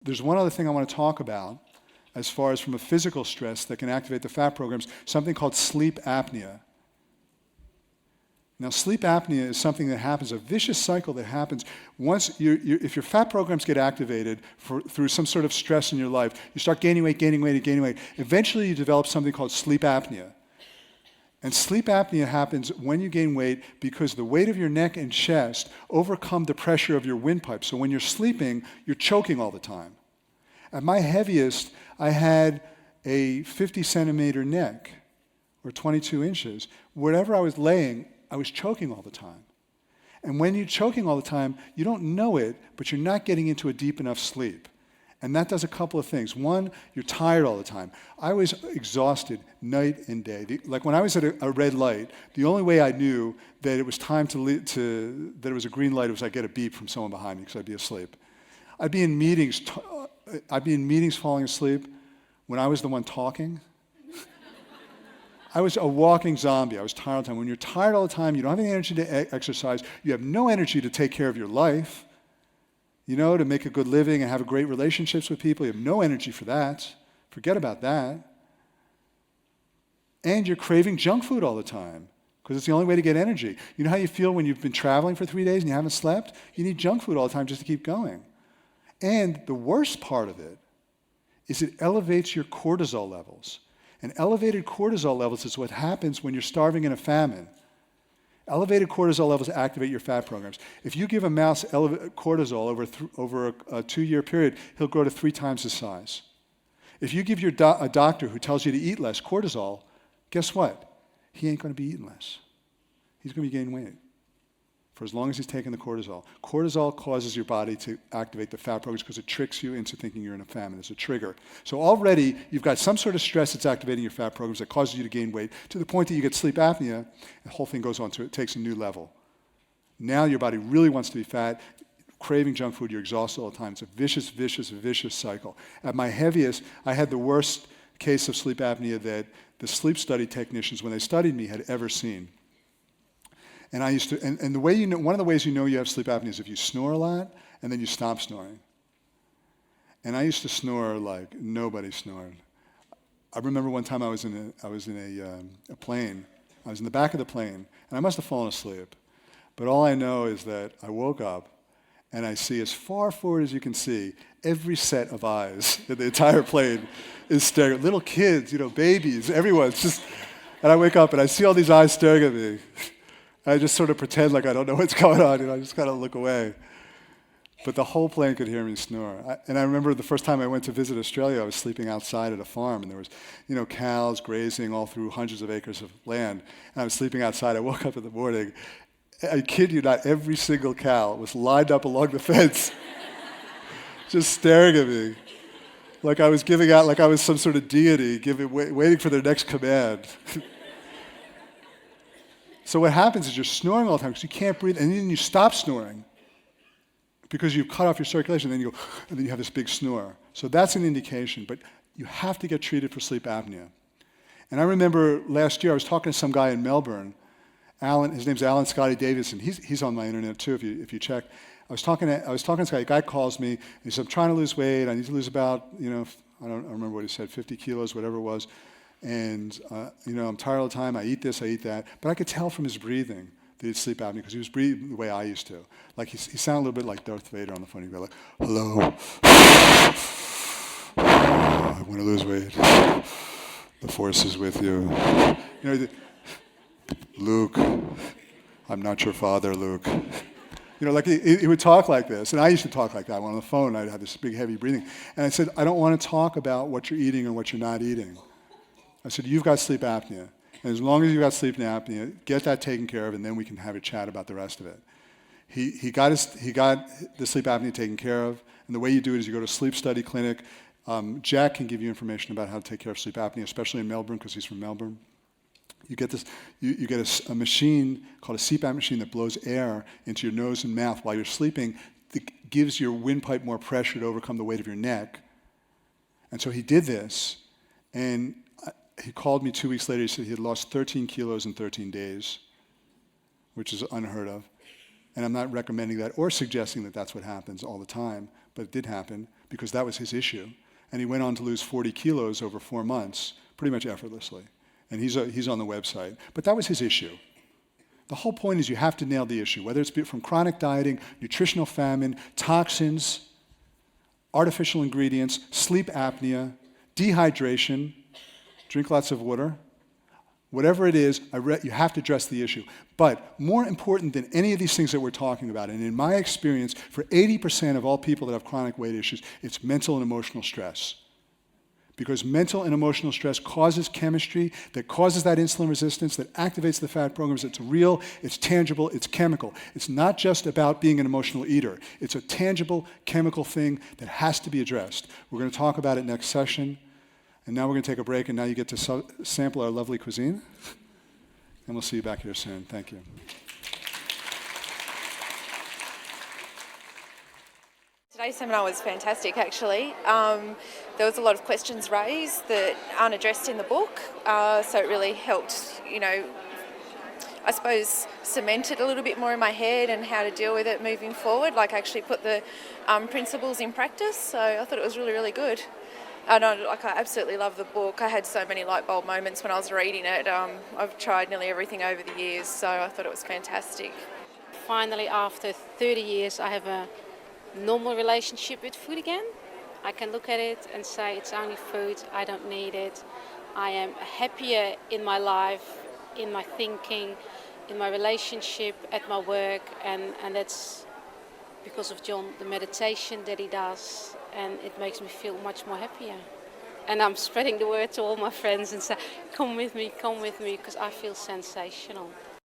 there's one other thing I want to talk about as far as from a physical stress that can activate the fat programs, something called sleep apnea. Now, sleep apnea is something that happens, a vicious cycle that happens once if your fat programs get activated through some sort of stress in your life, you start gaining weight. Eventually, you develop something called sleep apnea. And sleep apnea happens when you gain weight because the weight of your neck and chest overcome the pressure of your windpipe. So when you're sleeping, you're choking all the time. At my heaviest, I had a 50 centimeter neck, or 22 inches. Wherever I was laying, I was choking all the time. And when you're choking all the time, you don't know it, but you're not getting into a deep enough sleep. And that does a couple of things. One, you're tired all the time. I was exhausted night and day. Like when I was at a red light, the only way I knew that it was time that it was a green light was I'd get a beep from someone behind me because I'd be asleep. I'd be in meetings falling asleep when I was the one talking. I was a walking zombie. I was tired all the time. When you're tired all the time, you don't have any energy to exercise. You have no energy to take care of your life, to make a good living and have great relationships with people. You have no energy for that. Forget about that. And you're craving junk food all the time because it's the only way to get energy. You know how you feel when you've been traveling for 3 days and you haven't slept? You need junk food all the time just to keep going. And the worst part of it is it elevates your cortisol levels. And elevated cortisol levels is what happens when you're starving in a famine. Elevated cortisol levels activate your fat programs. If you give a mouse cortisol over a 2-year period, he'll grow to 3 times his size. If you give a doctor who tells you to eat less cortisol, guess what? He ain't going to be eating less. He's going to be gaining weight for as long as he's taking the cortisol. Cortisol causes your body to activate the fat programs because it tricks you into thinking you're in a famine. It's a trigger. So already you've got some sort of stress that's activating your fat programs that causes you to gain weight to the point that you get sleep apnea. The whole thing goes on to it takes a new level. Now your body really wants to be fat, craving junk food, you're exhausted all the time. It's a vicious cycle. At my heaviest, I had the worst case of sleep apnea that the sleep study technicians, when they studied me, had ever seen. And I used to, and the way one of the ways you know you have sleep apnea is if you snore a lot and then you stop snoring. And I used to snore like nobody snored. I remember one time I was in a plane. I was in the back of the plane, and I must have fallen asleep. But all I know is that I woke up, and I see as far forward as you can see, every set of eyes in the entire plane is staring. Little kids, babies, everyone's just. And I wake up, and I see all these eyes staring at me. I just sort of pretend like I don't know what's going on, I just kind of look away. But the whole plane could hear me snore. And I remember the first time I went to visit Australia, I was sleeping outside at a farm, and there was, cows grazing all through hundreds of acres of land. And I was sleeping outside. I woke up in the morning. I kid you not, every single cow was lined up along the fence, just staring at me, like I was like I was some sort of deity, waiting for their next command. So what happens is you're snoring all the time because you can't breathe, and then you stop snoring because you've cut off your circulation, and then and then you have this big snore. So that's an indication, but you have to get treated for sleep apnea. And I remember last year I was talking to some guy in Melbourne, his name's Alan Scotty Davison. He's on my internet too if you check. I was talking to this guy. A guy calls me, and he said, I'm trying to lose weight. I need to lose about, I don't remember what he said, 50 kilos, whatever it was. And, I'm tired all the time. I eat this, I eat that. But I could tell from his breathing that he had sleep apnea because he was breathing the way I used to. Like he sounded a little bit like Darth Vader on the phone. He'd go like, hello. I want to lose weight. The Force is with you. Luke, I'm not your father, Luke. Like he would talk like this. And I used to talk like that. When on the phone, I'd have this big, heavy breathing. And I said, I don't want to talk about what you're eating or what you're not eating. I said, you've got sleep apnea. And as long as you've got sleep apnea, get that taken care of, and then we can have a chat about the rest of it. He got the sleep apnea taken care of. And the way you do it is you go to a sleep study clinic. Jack can give you information about how to take care of sleep apnea, especially in Melbourne, because he's from Melbourne. You get this. You get a machine called a CPAP machine that blows air into your nose and mouth while you're sleeping. That gives your windpipe more pressure to overcome the weight of your neck. And so he did this, and he called me 2 weeks later. He said he had lost 13 kilos in 13 days, which is unheard of. And I'm not recommending that or suggesting that that's what happens all the time, but it did happen. because that was his issue. And he went on to lose 40 kilos over 4 months, pretty much effortlessly. And he's on the website. But that was his issue. The whole point is you have to nail the issue, whether it's from chronic dieting, nutritional famine, toxins, artificial ingredients, sleep apnea, dehydration, drink lots of water. Whatever it is, you have to address the issue. But more important than any of these things that we're talking about, and in my experience, for 80% of all people that have chronic weight issues, it's mental and emotional stress. Because mental and emotional stress causes chemistry that causes that insulin resistance, that activates the fat programs. It's real, it's tangible, it's chemical. It's not just about being an emotional eater. It's a tangible chemical thing that has to be addressed. We're going to talk about it next session. And now we're going to take a break, and now you get to sample our lovely cuisine. And we'll see you back here soon. Thank you. Today's seminar was fantastic, actually. There was a lot of questions raised that aren't addressed in the book, so it really helped, I suppose, cement it a little bit more in my head and how to deal with it moving forward, like actually put the principles in practice. So I thought it was really, really good. And I absolutely love the book. I had so many light bulb moments when I was reading it. I've tried nearly everything over the years, so I thought it was fantastic. Finally, after 30 years, I have a normal relationship with food again. I can look at it and say it's only food, I don't need it. I am happier in my life, in my thinking, in my relationship, at my work, and that's because of John, the meditation that he does, and it makes me feel much more happier. And I'm spreading the word to all my friends and say, come with me, because I feel sensational.